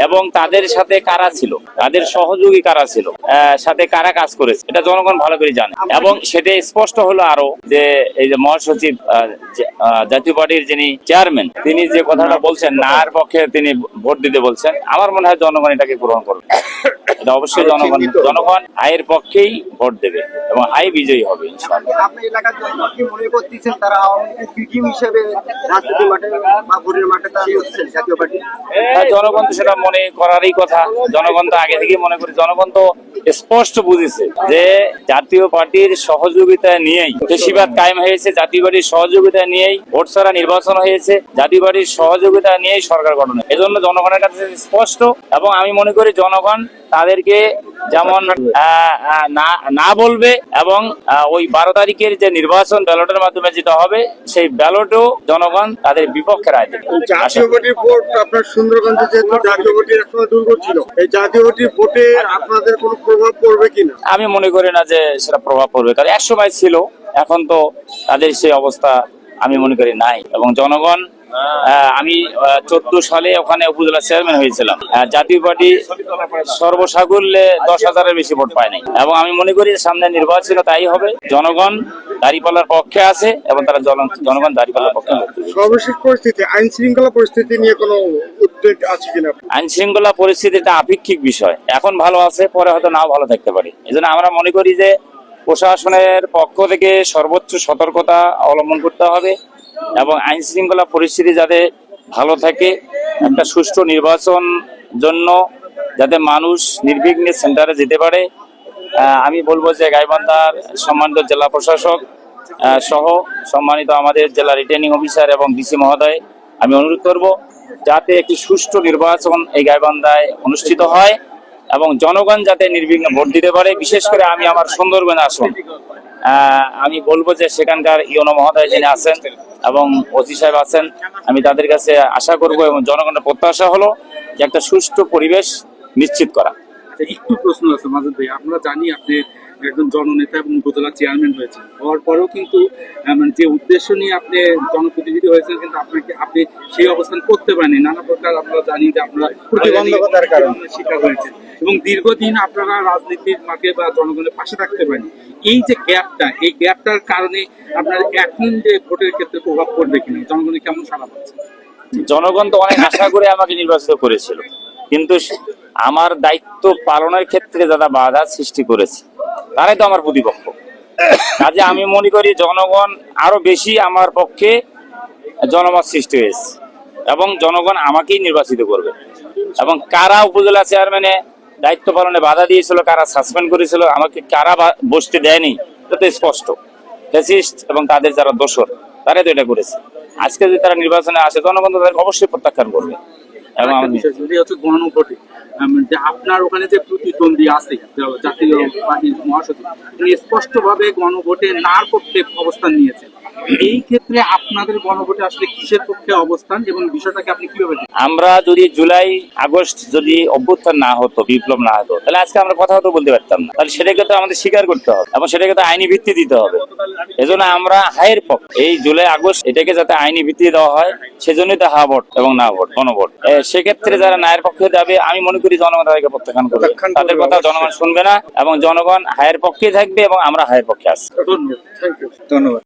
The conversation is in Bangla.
এবং তাদের সাথে কারা ছিল, তাদের সহযোগী কারা ছিল, সাথে কারা কাজ করেছে, এটা জনগণ ভালো করে জানে। এবং সেটা স্পষ্ট হলো আরো যে এই যে মহাসচিব জাতীয় পার্টির যিনি চেয়ারম্যান, তিনি যে কথাটা বলছেন নার পক্ষে তিনি ভোট দিতে বলছেন, আমার মনে হয় জনগণ এটাকে গ্রহণ করবে। এটা অবশ্যই জনগণ আয়ের পক্ষেই ভোট দেবে এবং আয় বিজয়ী হবে ইনশাআল্লাহ। আপনি এলাকার জনগণ কি মনে করতেছেন তারা আওয়ামী লীগের বিটিম হিসেবে রাজনীতি মাঠে বা ভোটের মাঠে দাঁড়িয়ে হচ্ছেন জাতীয় পার্টি? জনগণ তো সেটা মনে করারই কথা। জনগণ তো আগে থেকেই মনে করি, জনগণ তো স্পষ্ট বুঝেছে যে জাতীয় পার্টির সহযোগিতা নিয়েই ফ্যাসিবাদ কায়েম হয়েছে, জাতীয় পার্টির সহযোগিতা নিয়েই ভোট ছাড়া নির্বাচন হয়েছে, জাতীয় পার্টির সহযোগিতা নিয়েই সরকার গঠন। এজন্য জনগণের কাছে স্পষ্ট, এবং আমি মনে করি জনগণ তাদেরকে যেমন না বলবে, এবং ওই 12 তারিখের যে নির্বাচন ব্যালটের মাধ্যমে যেটা হবে, সেই ব্যালটও জনগণ তাদের বিপক্ষে রায় দেবে। জাতীয় পার্টির ভোট আপনার সুন্দরগঞ্জে যেহেতু জাতীয় পার্টির একসময় দুর্বল ছিল, এই জাতীয় পার্টির ভোটে আপনাদের কোনো প্রভাব পড়বে কিনা? আমি মনে করি না যে সেটা প্রভাব পড়বে, কারণ একসময় ছিল, এখন তো তাদের সেই অবস্থা আমি মনে করি নাই। এবং জনগণ, আমি 14 সালে ওখানে উপজেলা চেয়ারম্যান হয়েছিলাম, জাতীয় পার্টি সর্বসাকুল্যে 10,000-এর বেশি ভোট পায় নাই। এবং আমি মনে করি সামনে নির্বাচন তাই হবে, জনগণ দাঁড়িপাল্লার পক্ষে আছে এবং তারা জনগণ দাঁড়িপাল্লার পক্ষে। সর্বশেষ পরিস্থিতি, আইন শৃঙ্খলা পরিস্থিতি নিয়ে কোনো উদ্বেগ আছে কিনা? আইন শৃঙ্খলা পরিস্থিতিটা আপেক্ষিক বিষয়, এখন ভালো আছে, পরে হয়তো নাও ভালো থাকতে পারে। এজন্য আমরা মনে করি যে প্রশাসনের পক্ষ থেকে সর্বোচ্চ সতর্কতা অবলম্বন করতে হবে এবং আইন শৃঙ্খলা পরিস্থিতি যাতে ভালো থাকে, একটা সুষ্ঠু নির্বাচন জন্য যাতে মানুষ নির্বিঘ্নে সেন্টারে যেতে পারে। আমি বলবো যে গাইবান্ধার সম্মানিত জেলা প্রশাসক সহ সম্মানিত আমাদের জেলা রিটার্নিং অফিসার এবং ডিসি মহোদয়, আমি অনুরোধ করব যাতে একটি সুষ্ঠু নির্বাচন এই গাইবান্ধায় অনুষ্ঠিত হয় এবং জনগণ যাতে নির্বিঘ্নে ভোট দিতে পারে। বিশেষ করে আমি আমার সুন্দরবন আসন, আমি বলবো যে সেখানকার ইউনো মহোদয় যিনি আছেন এবং ওসি সাহেব আছেন, আমি তাদের কাছে আশা করব এবং জনগণের প্রত্যাশা হলো যে একটা সুষ্ঠু পরিবেশ নিশ্চিত করা। একটু প্রশ্ন আছে মাজেদ ভাই, আমরা জানি আপনি একজন জননেতা এবং উপজেলা চেয়ারম্যান হয়েছেন, হওয়ার পরেও কিন্তু যে উদ্দেশ্য নিয়ে আপনি জনপ্রতিনিধি হয়েছেন, কিন্তু আপনি সেই অবস্থান করতে পারেনি। নানা প্রকার আমরা জানি যে আপনারা প্রতিবন্ধকতার কারণে শিকার হয়েছেন এবং দীর্ঘদিন আপনারা রাজনীতির মাঠে বা জনগণের পাশে থাকতে পারেনি। এই যে গ্যাপটা, এই গ্যাপটার কারণে আপনার এখন যে ভোটের ক্ষেত্রে প্রভাব পড়বে কিনা, জনগণের কেমন সাড়া পাচ্ছে? জনগণ তো অনেক আশা করে আমাকে নির্বাচিত করেছিল, কিন্তু আমার দায়িত্ব পালনের ক্ষেত্রে যারা বাধা সৃষ্টি করেছে তারাই তো আমার প্রতিপক্ষ। কাজে আমি মনে করি জনগণ আরো বেশি আমার পক্ষে জনমত সৃষ্টি হয়েছে এবং জনগণ আমাকেই নির্বাচিত করবে। এবং কারা উপজেলা চেয়ারম্যানে দায়িত্ব পালনে বাধা দিয়েছিল, কারা সাসপেন্ড করেছিল, আমাকে কারা বসতে দেয়নি, এটা তো স্পষ্ট। ফ্যাসিস্ট এবং তাদের যারা দোসর তারাই তো এটা করেছে। আজকে যদি তারা নির্বাচনে আসে, জনগণ তাদেরকে অবশ্যই প্রত্যাখ্যান করবে। এবং গণভোটে যে আপনার ওখানে যে প্রতিদ্বন্দ্বী আছে জাতীয় পার্টির মহাসচিব, তিনি স্পষ্টভাবে গণভোটে নার পক্ষে অবস্থান নিয়েছেন। এই ক্ষেত্রে আপনাদের গণভোটে আসলে কিসের পক্ষে অবস্থান এবং বিষয়টাকে আপনি কিভাবে দেখেন? আমরা যদি জুলাই আগস্ট যদি অভ্যুত্থান না হতো, বিপ্লব না হতো, তাহলে আজকে আমরা কথা তো বলতে পারতাম না। তাহলে সেটাকে তো আমাদের স্বীকার করতে হবে এবং সেটাকে তো আইনি ভিত্তি দিতে হবে। এজন্য আমরা হায়ের পক্ষে। এই জুলাই আগস্ট এটাকে যাতে আইনি ভিত্তি দেওয়া হয়, সেজন্যই তো হা ভোট এবং না ভোট, গণভোট। সেক্ষেত্রে যারা নায়ের পক্ষে যাবে, আমি মনে করি জনগণ তাদেরকে প্রত্যাখ্যান করবে, তাদের কথা জনগণ শুনবে না এবং জনগণ হায়ের পক্ষে থাকবে এবং আমরা হায়ের পক্ষে আছি। ধন্যবাদ।